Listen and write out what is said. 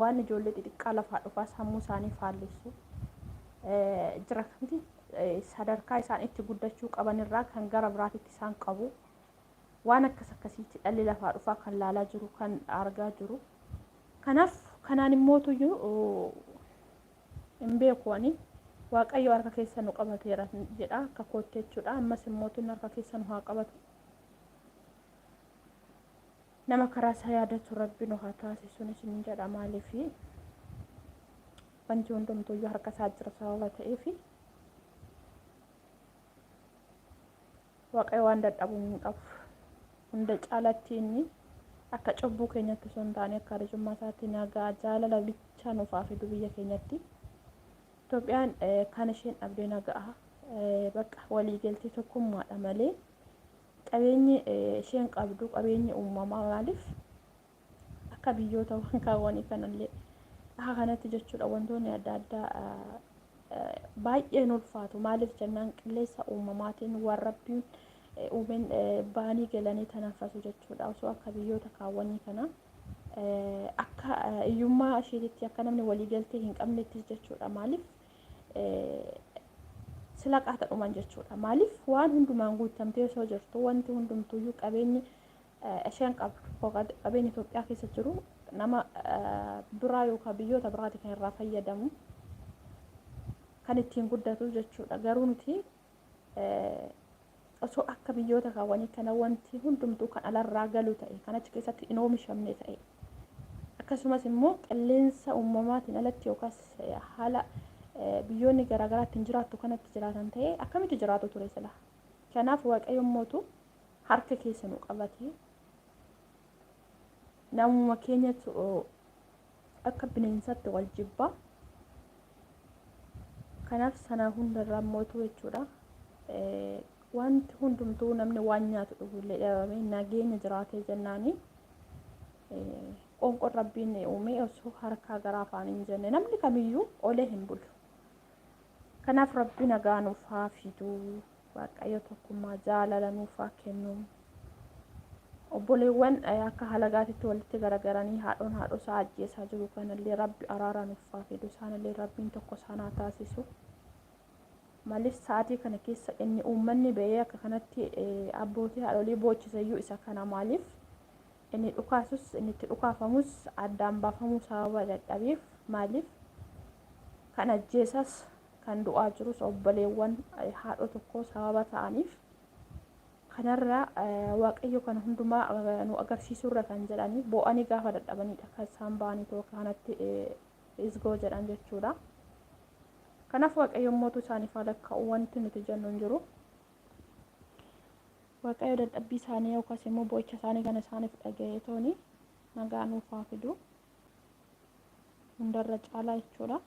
waan ijoollee xixiqqaa lafaa dhufaa sammuu isaanii faallissu jira kamti sadarkaa isaan itti guddachuu qaban irraa kan gara biraatitti isaan qabu waan akkasitti dhalli lafaa dhufaa kan laalaa jiru kan argaa jiru kanaaf kanaan immoo tuyyuu hin beeku ani waaqayyo harka keessa nu qabateera jedha akka kootti jechuudha ammas immoo tun harka keessa nu haa qabatu nama karaa isaa yaadatu rabbi nu haa taasisuun isin jedha maaliifi wanti hundumtuyyuu harka isaa jira sababa ta'eefi waaqayyo waan dadhabu hin qabu hunda caalatti inni akka cubbuu keenyatti osoo hin taane akka arjummaa isaatti nagaa jaalala bicha nuuf haa fidu biyya keenyatti Itoophiyaan kan isheen dhabdee nagaa bakka waliigaltee tokkummaadha malee qabeenyi isheen qabdu qabeenyi uumamaa maaliif akka biyyoota waan kaawwanii kanallee akka kanatti jechuudha wantoonni adda addaa baay'een ulfaatu maaliif jennaan qilleessa uumamaatiin waan rabbiin uumeen baanii galanii tanaffasu jechuudha osoo akka biyyoota kaawwanii kana akka iyyummaa isheetitti akka namni waliigaltee hin qabnetti jechuudha maaliif sila qaata dhuman jechuudha maaliif waan hundumaan guutamtee osoo jirtu wanti hundumtuyyuu qabeenyi isheen qabdu qabeenyi Itoophiyaa keessa jiru nama biraa yookaan biyyoota biraati kan irraa fayyadamu kan ittiin guddatu jechuudha garuu nuti osoo akka biyyoota kaawwanii kana wanti hundumtuu kan alarraa galu ta'e kan achi keessatti hin oomishamne ta'e akkasumas immoo qilleensa uumamaatiin alatti yookaas haala biyyoonni garaagaraa ittiin jiraattu kanatti jiraatan ta'e akkamitti jiraatu ture sila kanaaf waaqayyo mootu harka keessa nu qabatee namuma keenyatti akka bineensatti wal jibba kanaaf sana hundarraa mootu jechuudha wanti hundumtuu namni waan nyaatu dhugullee dhabamee nageenya jiraatee jennaani qoonqoon rabbiin uume osoo harkaa gara afaan hin jenne namni kamiyyuu olee hin bulu kanaaf rabbi nagaa nuuf haa fidu waaqayyo tokkummaa jaalala nuuf haa kennu obboleewwan akka halagaatitti walitti garagaranii haadhoo isaa ajjeesaa jiru kanallee rabbi araara nuuf haa fidu isaanillee rabbiin tokko isaan haa taasisu maaliif sa'aatii kana keessa inni uummanni ba'ee akka kanatti abbootii haadholii boochisayyuu isa kana maaliif inni dhukaasus inni itti dhukaafamus addaan baafamuu sababa dadhabeef maaliif kan ajjeesas kan du'aa jirus obboleewwan haadhoo tokko sababa ta'aniif kanarraa waaqayyo kan hundumaa nu agarsiisurra kan jedhanii bo'anii gaafa dadhabanidha kan isaan ba'anii tokko kanatti isgoo jedhan jechuudha kanaaf waaqayyo mootu isaaniif alakka'u wanti nuti jennu hin jiru waaqayyo dadhabbii isaanii yookaas immoo boo'icha isaanii kana isaaniif dhaga'ee tooni nagaa nuuf haa fidu hundarra caalaa jechuudha